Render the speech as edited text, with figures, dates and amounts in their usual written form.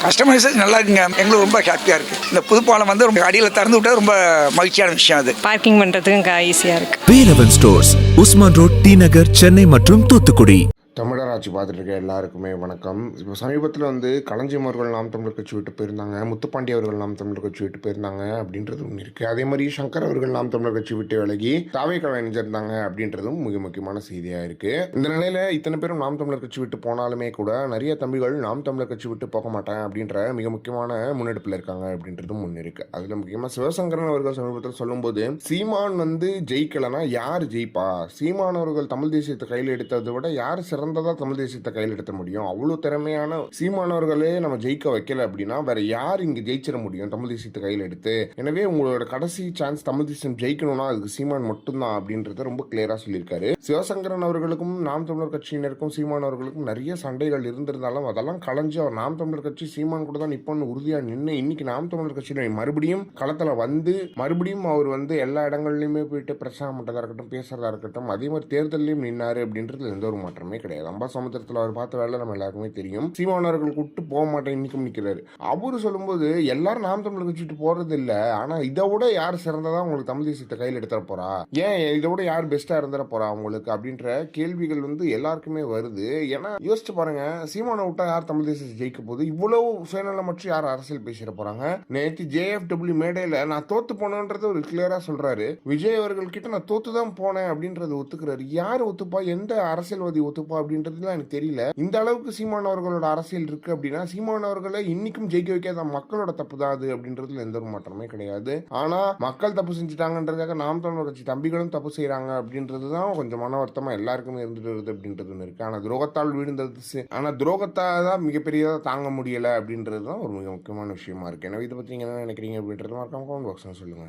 Customise நல்லா இருக்குங்க. எங்களுக்கு ரொம்ப ஹாப்பியாக இருக்குது. இந்த புதுப்பாலம் வந்து ரொம்ப அடியில் திறந்து விட்டா ரொம்ப மகிழ்ச்சியான விஷயம். அது பார்க்கிங் பண்ணுறதுக்கும் ஈஸியாக இருக்குது. Velavan stores, Usman road, T Nagar, Chennai மற்றும் தூத்துக்குடி. தமிழராட்சி பார்த்துட்டு இருக்க எல்லாருக்குமே வணக்கம். இப்போ சமீபத்தில் வந்து களஞ்சியம் அவர்கள் நாம் தமிழர் கட்சி விட்டு போயிருந்தாங்க, முத்துப்பாண்டி அவர்கள் நாம் தமிழர் கட்சி விட்டு போயிருந்தாங்க அப்படின்றது ஒன்று இருக்குது. அதே மாதிரி சங்கர் அவர்கள் நாம் தமிழர் கட்சி விட்டு விலகி தாவேக்காவை இணைஞ்சிருந்தாங்க அப்படின்றதும் மிக முக்கியமான செய்தியாக இருக்குது. இந்த நிலையில் இத்தனை பேரும் நாம் தமிழர் கட்சி விட்டு போனாலுமே கூட நிறைய தம்பிகள் நாம் தமிழர் கட்சி விட்டு போக மாட்டேன் அப்படின்ற மிக முக்கியமான முன்னெடுப்பில் இருக்காங்க அப்படின்றதும் ஒன்று இருக்குது. அதில் முக்கியமாக சிவசங்கரன் அவர்கள் சமீபத்தில் சொல்லும்போது, சீமான் வந்து ஜெயிக்கலைன்னா யார் ஜெயிப்பா, சீமான் அவர்கள் தமிழ் தேசியத்தை கையில் எடுத்ததை விட யார் சிறந்ததா தமிழ் தேசியத்தை கையில் எடுத்த முடியும், அவ்வளவு திறமையான சீமானவர்களே நம்ம ஜெயிக்க வைக்கல அப்படின்னா வேற யார் இங்க ஜெயிச்சிட முடியும் தமிழ் தேசியத்தை கையில் எடுத்து. எனவே உங்களோட கடைசி சான்ஸ் தமிழ் தேசியம் ஜெயிக்கணும்னா அதுக்கு சீமான் மட்டும்தான் அப்படின்றத ரொம்ப கிளியரா சொல்லியிருக்காரு. சிவசங்கரன் அவர்களுக்கும் நாம் தமிழர் கட்சியினருக்கும் சீமான் அவர்களுக்கும் நிறைய சண்டைகள் இருந்திருந்தாலும் அதெல்லாம் கலைஞ்சு அவர் நாம் தமிழர் கட்சி சீமான் கூட தான் நிப்போன்னு உறுதியா நின்று இன்னைக்கு நாம் தமிழர் கட்சியில மறுபடியும் களத்துல வந்து மறுபடியும் அவர் வந்து எல்லா இடங்கள்லயுமே போயிட்டு பிரச்சாரம் பண்றதா இருக்கட்டும், பேசுறதா இருக்கட்டும், அதே மாதிரி தேர்தலையும் நின்னாரு அப்படின்றது எந்த ஒரு மாற்றமே கிடையாது. சமுத்திரத்தில் அவர் பார்த்த வேலை நம்ம எல்லாருக்குமே தெரியும். சீமானவர்கள் கூப்பிட்டு போக மாட்டேன் இன்னைக்கும் நிற்கிறாரு. அவரு சொல்லும்போது எல்லாரும் நாம் தமிழ் கட்சிட்டு போறது இல்ல, ஆனா இதை விட யார் சிறந்ததா உங்களுக்கு தமிழ் தேசியத்தை கையில் எடுத்துட போறா, ஏன் இதை விட யார் பெஸ்டா இருந்துட போறா உங்களுக்கு அப்படின்ற கேள்விகள் வந்து எல்லாருக்குமே வருது. ஏன்னா யோசிச்சு பாருங்க, சீமானை விட்டா யார் தமிழ் தேசியத்தை ஜெயிக்க போகுது, இவ்வளவு சுயநலமற்று யார் அரசியல் பேசிட போறாங்க. நேற்று JFW மேடையில நான் தோத்து போனேன்றது ஒரு கிளியரா சொல்றாரு. விஜய் அவர்கள் கிட்ட நான் தோத்துதான் போனேன் அப்படின்றது ஒத்துக்கிறாரு. யார் ஒத்துப்பா, எந்த அரசியல்வாதி ஒத்துப்பா அப்படின்றதுலாம் எனக்கு தெரியல. இந்த அளவுக்கு சீமானவர்களோட அரசியல் இருக்கு அப்படின்னா சீமானவர்களை இன்னைக்கும் ஜெயிக்க வைக்காத மக்களோட தப்பு தான் அது அப்படின்றதுல எந்த ஒரு மாற்றமே கிடையாது. ஆனா மக்கள் தப்பு செஞ்சுட்டாங்கன்றதுக்காக நாம் தமிழர் கட்சி தம்பிகளும் தப்பு செய்யறாங்க அப்படின்றதுதான் கொஞ்சம் மன வருத்தமா எல்லாருக்குமே இருந்துட்டு வருது அப்படின்றது ஒன்று இருக்கு. ஆனா துரோகத்தால் வீழ்ந்தது, ஆனா துரோகத்தான் மிகப்பெரியதா தாங்க முடியல அப்படின்றதுதான் ஒரு மிக முக்கியமான விஷயமா இருக்கு. எனவே இதை பத்தி நீங்க என்ன நினைக்கிறீங்க அப்படின்றது மறக்காம கமெண்ட் பாக்ஸ்ல சொல்லுங்க.